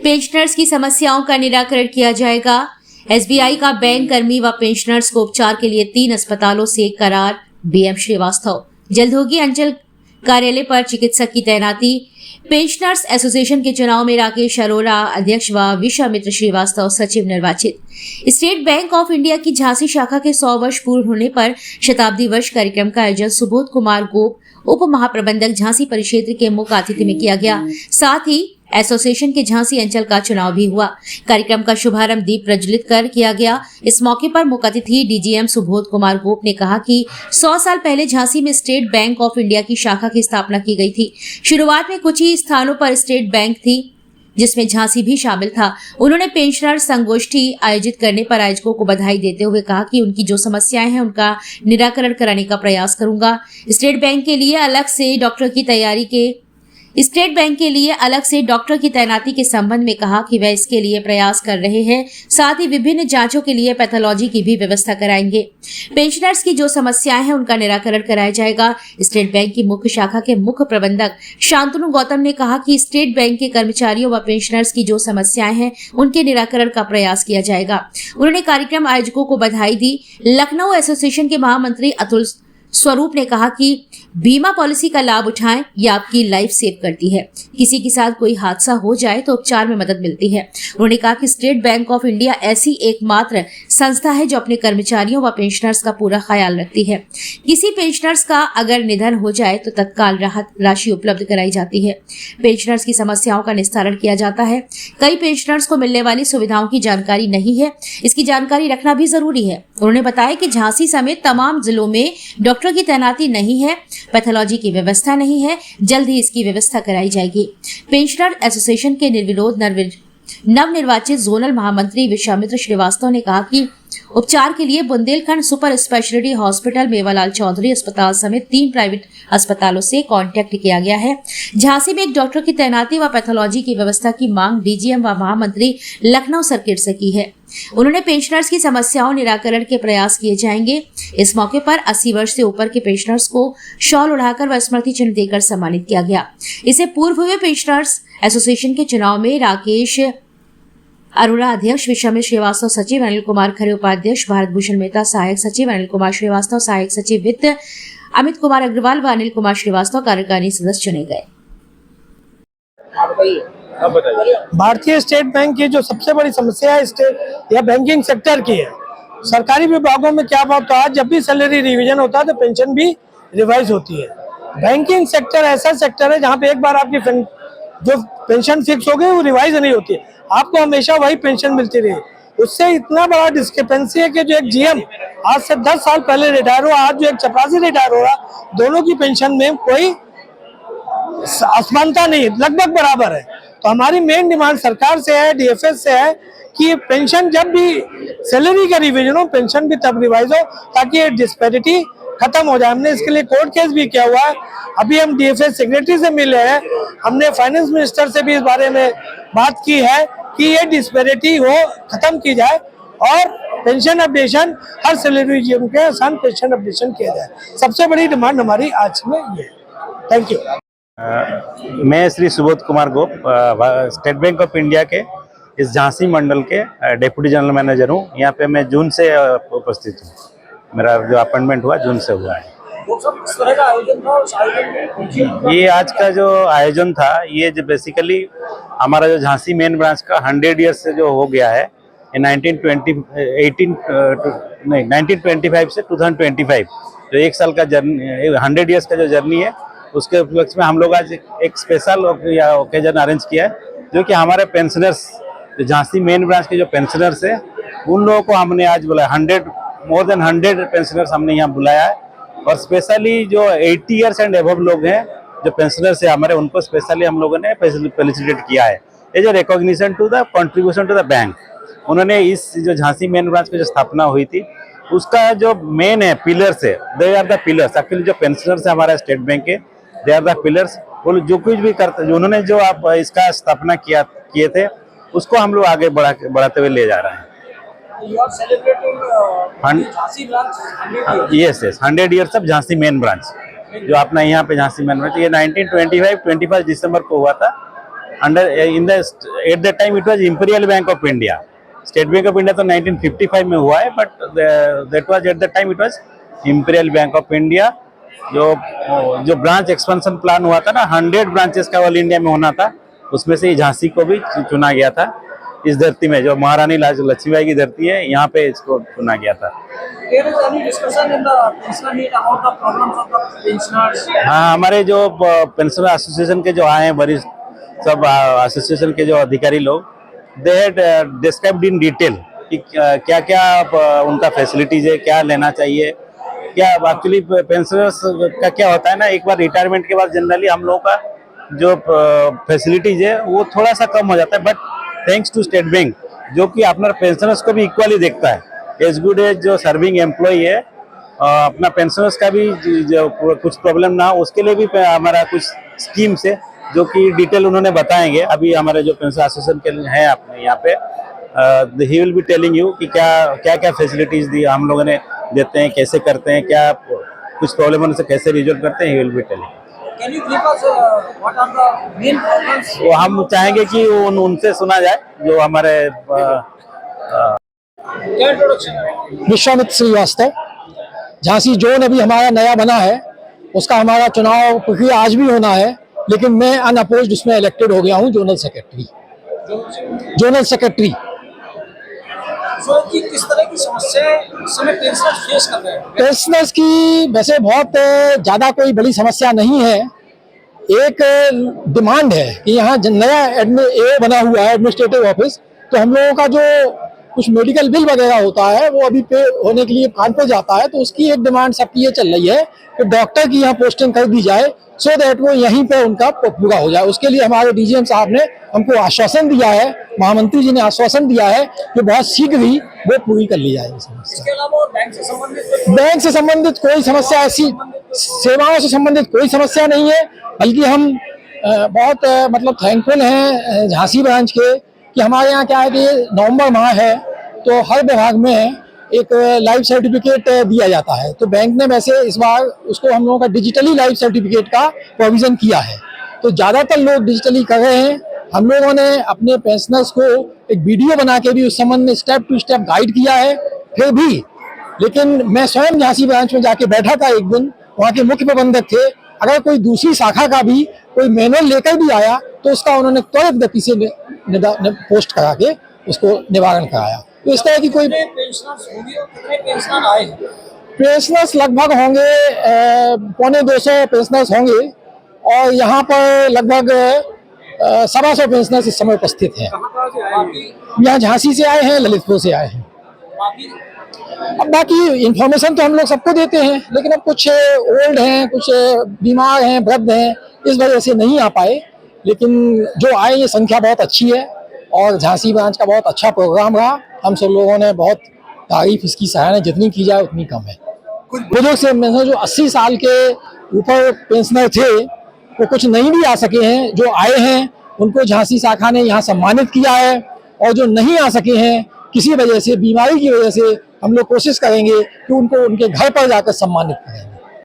Pensioners की समस्याओं का निराकरण किया जाएगा। एसबीआई का बैंक कर्मी व पेंशनर्स को उपचार के लिए 3 अस्पतालों से करार। बीएम श्रीवास्तव। जल्द होगी अंचल कार्यालय पर चिकित्सक की तैनाती। पेंशनर्स एसोसिएशन के चुनाव में राकेश अरोड़ा अध्यक्ष व विश्वामित्र श्रीवास्तव सचिव निर्वाचित। स्टेट बैंक ऑफ इंडिया की झांसी शाखा के 100 वर्ष पूर्ण होने पर शताब्दी वर्ष कार्यक्रम का आयोजन सुबोध कुमार गोप उप महाप्रबंधक झांसी परिक्षेत्र के मुख्य अतिथि में किया गया। साथ ही एसोसिएशन के झांसी अंचल का चुनाव भी हुआ। कार्यक्रम का शुभारंभ दीप प्रज्वलित कर किया गया। इस मौके पर मुख्य अतिथि डीजीएम सुबोध कुमार गोप ने कहा कि 100 साल पहले झांसी में स्टेट बैंक ऑफ इंडिया की शाखा की स्थापना की गई थी। शुरुआत में कुछ ही स्थानों पर स्टेट बैंक थी, जिसमें झांसी भी शामिल था। उन्होंने पेंशनर संगोष्ठी आयोजित करने पर आयोजकों को बधाई देते हुए कहा कि उनकी जो समस्याएं हैं उनका निराकरण कराने का प्रयास करूंगा। स्टेट बैंक के लिए अलग से डॉक्टर की तैनाती के संबंध में कहा कि वह इसके लिए प्रयास कर रहे हैं। साथ ही विभिन्न जांचों के लिए पैथोलॉजी की भी व्यवस्था कराएंगे। पेंशनर्स की जो समस्याएं हैं उनका निराकरण कराया जाएगा। स्टेट बैंक की मुख्य शाखा के मुख्य प्रबंधक शांतनु गौतम ने कहा कि स्टेट बैंक के कर्मचारियों व पेंशनर्स की जो समस्याएं हैं उनके निराकरण का प्रयास किया जाएगा। उन्होंने कार्यक्रम आयोजकों को बधाई दी। लखनऊ एसोसिएशन के महामंत्री अतुल स्वरूप ने कहा कि बीमा पॉलिसी का लाभ उठाएं, यह आपकी लाइफ सेव करती है। किसी के साथ कोई हादसा हो जाए तो उपचार में मदद मिलती है। उन्होंने कहा कि स्टेट बैंक ऑफ इंडिया ऐसी एकमात्र संस्था है जो अपने कर्मचारियों व पेंशनर्स का पूरा ख्याल रखती है। किसी पेंशनर्स का अगर निधन हो जाए तो तत्काल राहत राशि उपलब्ध कराई जाती है। पेंशनर्स की समस्याओं का निस्तारण किया जाता है। कई पेंशनर्स को मिलने वाली सुविधाओं की जानकारी नहीं है, इसकी जानकारी रखना भी जरूरी है। उन्होंने बताया कि झांसी समेत तमाम जिलों में डॉक्टर की तैनाती नहीं है, पैथोलॉजी की व्यवस्था नहीं है। जल्द ही इसकी व्यवस्था कराई जाएगी। पेंशनर एसोसिएशन के निर्विरोध नवनिर्वाचित जोनल महामंत्री विश्वामित्र श्रीवास्तव ने कहा कि उपचार के लिए Bundelkhand super speciality hospital, Mewalal Chaudhary अस्पताल समेत 3 प्राइवेट अस्पतालों से कांटेक्ट किया गया है। झांसी में एक डॉक्टर की तैनाती व पैथोलॉजी की व्यवस्था की मांग डीजीएम व महामंत्री लखनऊ सर्किट से की है। उन्होंने पेंशनर्स की समस्याओं निराकरण के प्रयास किए जाएंगे। इस मौके पर 80 वर्ष से ऊपर के पेंशनर्स को शॉल उड़ाकर व स्मृति चिन्ह देकर सम्मानित किया गया। इससे पूर्व हुए पेंशनर्स एसोसिएशन के चुनाव में राकेश अरोड़ा अध्यक्ष, विश्वामित्र श्रीवास्तव सचिव, अनिल कुमार खरे उपाध्यक्ष, भारत भूषण मेहता सहायक सचिव, अनिल कुमार श्रीवास्तव सहायक सचिव वित्त, अमित कुमार अग्रवाल व अनिल कुमार श्रीवास्तव कार्यकारिणी सदस्य चुने गए। भारतीय स्टेट बैंक की जो सबसे बड़ी समस्या है स्टेट या बैंकिंग सेक्टर की है। सरकारी विभागों में क्या बात, तो आज जब भी सैलरी रिवीजन होता है तो पेंशन भी रिवाइज होती है। बैंकिंग सेक्टर ऐसा सेक्टर है जहाँ पे एक बार आपकी जो पेंशन फिक्स हो गई वो रिवाइज नहीं होती है, आपको हमेशा वही पेंशन मिलती रही। उससे इतना बड़ा डिस्क्रिपेंसी है कि जो एक जीएम आज से 10 साल पहले रिटायर हुआ, आज जो एक चपरासी रिटायर हो रहा, दोनों की पेंशन में कोई असमानता नहीं, लगभग बराबर है। तो हमारी मेन डिमांड सरकार से है, डीएफएस से है कि पेंशन जब भी सैलरी का रिवीजन हो, पेंशन भी तब रिवाइज हो ताकि ये डिस्पैरिटी खत्म हो जाए। हमने इसके लिए कोर्ट केस भी किया हुआ है। अभी हम डीएफएस सेक्रेटरी से मिले हैं, हमने फाइनेंस मिनिस्टर से भी इस बारे में बात की है कि ये डिस्पैरिटी हो खत्म की जाए और पेंशन अपडेशन हर सैलरी जीवन के आसान पेंशन अपडेशन किया जाए। सबसे बड़ी डिमांड हमारी आज में ये है। Thank you. मैं श्री सुबोध कुमार गोप, स्टेट बैंक ऑफ इंडिया के इस झांसी मंडल के डिप्टी जनरल मैनेजर हूँ। यहाँ पे मैं जून से उपस्थित हूँ। मेरा जो अपॉइंटमेंट हुआ जून से हुआ है। ये आज का जो आयोजन था ये जो बेसिकली हमारा जो झांसी मेन ब्रांच का 100 ईयर्स से जो हो गया है, 1925 से 2025 जो 1 साल का जर्नी, 100 ईयर्स का जो जर्नी है, उसके उपलक्ष्य में हम लोग आज एक स्पेशल ओकेजन अरेंज किया है, जो कि हमारे पेंशनर्स, जो झांसी मेन ब्रांच के जो पेंशनर्स है उन लोगों को हमने आज बुलाया। मोर देन 100 पेंशनर्स हमने यहाँ बुलाया है। और स्पेशली जो 80 ईयर्स एंड एबव लोग हैं जो पेंशनर्स है हमारे, उनको स्पेशली हम लोगों ने फेलिसिटेट किया है। ये जो recognition to the contribution to the bank, उन्होंने इस जो झांसी मेन ब्रांच की जो स्थापना हुई थी उसका जो मेन है पिलर्स है, they are the pillars. Actually जो पेंशनर्स है हमारे स्टेट बैंक के, दे आर द पिलर्स। वो जो कुछ भी करते, जो उन्होंने जो आप इसका स्थापना किए थे उसको हम लोग आगे बढ़ाते हुए ले जा रहे हैं। Yes 100 years of Jhansi main branch, जो अपना यहाँ पे झांसी मेन ब्रांच, ये 1925 21 दिसंबर को हुआ था। Under in the at that time it was imperial bank of India. State bank of India तो 1955 में हुआ है, but that was at the time it was imperial bank of India. जो ब्रांच एक्सपेंशन प्लान हुआ था ना, 100 branches का all India में होना था, उसमें से झांसी को भी चुना गया था। इस धरती में जो महारानी लक्ष्मीबाई की धरती है, यहाँ पे इसको चुना गया था। हाँ, हमारे जो पेंशनर एसोसिएशन के जो आए हैं वरिष्ठ सब एसोसिएशन के जो अधिकारी लोग, they had described in detail कि क्या क्या उनका फैसिलिटीज है, क्या लेना चाहिए, क्या एक्चुअली पेंशनर्स का क्या होता है ना, एक बार रिटायरमेंट के बाद जनरली हम लोगों का जो फैसिलिटीज है वो थोड़ा सा कम हो जाता है, but thanks to state bank जो कि अपना पेंशनर्स को भी इक्वली देखता है, एज गुड एज जो सर्विंग एम्प्लॉई है, अपना पेंशनर्स का भी जो कुछ प्रॉब्लम ना हो उसके लिए भी हमारा कुछ स्कीम्स है जो कि डिटेल उन्होंने बताएंगे। अभी हमारे जो पेंशन एसोसिएशन के हैं अपने यहाँ पे, he will be telling you कि क्या क्या फैसिलिटीज दी हम लोगों ने देते हैं, कैसे करते हैं, क्या कुछ प्रॉब्लम होने से कैसे रिजॉल्व करते हैं, he will be telling. Can you give us what are the main problems? वो हम चाहेंगे कि उनसे सुना जाए जो हमारे क्या इंट्रोडक्शन है? विश्वामित्र श्रीवास्तव। झांसी जोन अभी हमारा नया बना है, उसका हमारा चुनाव प्रक्रिया आज भी होना है, लेकिन मैं अनअपोज्ड उसमें इलेक्टेड हो गया हूँ जोनल सेक्रेटरी। सो कि किस तरह की समस्याएं इस समय पेंशनर्स फेस कर रहे हैं? पेंशनर्स की वैसे बहुत ज़्यादा कोई बड़ी समस्या नहीं है। एक डिमांड है कि यहाँ नया ए बना हुआ है एडमिनिस्ट्रेटिव ऑफिस, तो हम लोगों का जो कुछ मेडिकल बिल वगैरह होता है वो अभी पे होने के लिए कान पे जाता है, तो उसकी एक डिमांड सबकी ये चल रही है कि डॉक्टर की यहाँ पोस्टिंग कर दी जाए, सो दैट वो यहीं पे उनका पूरा हो जाए। उसके लिए हमारे डीजीएम साहब ने हमको आश्वासन दिया है, महामंत्री जी ने आश्वासन दिया है कि बहुत शीघ्र ही वो पूरी कर ली जाएगी समस्या। इसके अलावा और बैंक से संबंधित कोई समस्या, ऐसी सेवाओं से संबंधित कोई समस्या नहीं है, बल्कि हम बहुत मतलब थैंकफुल हैं झांसी ब्रांच के कि हमारे यहाँ क्या है कि नवंबर माह है तो हर विभाग में एक लाइफ सर्टिफिकेट दिया जाता है, तो बैंक ने वैसे इस बार उसको हम लोगों का डिजिटली लाइफ सर्टिफिकेट का प्रोविजन किया है, तो ज़्यादातर लोग डिजिटली कर रहे हैं। हम लोगों ने अपने पेंशनर्स को एक वीडियो बना के भी उस संबंध में स्टेप टू स्टेप गाइड किया है। फिर भी लेकिन मैं स्वयं झांसी ब्रांच में जाके बैठा था एक दिन, वहाँ के मुख्य प्रबंधक थे, अगर कोई दूसरी शाखा का भी कोई मैनुअल लेकर भी आया तो उसका उन्होंने त्वरित गति से पोस्ट करा के उसको निवारण कराया। तो इस तरह की कोई पेंशनर्स होंगे और कितने पेंशनर आए हैं? पेंशनर्स लगभग होंगे 250 पेंशनर्स होंगे, और यहाँ पर लगभग 125 पेंशनर्स इस समय उपस्थित हैं। कहाँ से आए? यहाँ झांसी से आए हैं, ललितपुर से आए हैं। बाकी अब बाकी इन्फॉर्मेशन तो हम लोग सबको देते हैं, लेकिन अब कुछ ओल्ड हैं, कुछ बीमार हैं, वृद्ध हैं, इस वजह से नहीं आ पाए, लेकिन जो आए ये संख्या बहुत अच्छी है और झांसी ब्रांच का बहुत अच्छा प्रोग्राम रहा। हम सब लोगों ने बहुत तारीफ इसकी सराहना जितनी की जाए उतनी कम है। कुछ बुजुर्ग से जो 80 साल के ऊपर पेंशनर थे वो कुछ नहीं भी आ सके हैं, जो आए हैं उनको झांसी शाखा ने यहाँ सम्मानित किया है, और जो नहीं आ सके हैं किसी वजह से, बीमारी की वजह से, हम लोग कोशिश करेंगे कि उनको उनके घर पर जाकर सम्मानित करेंगे।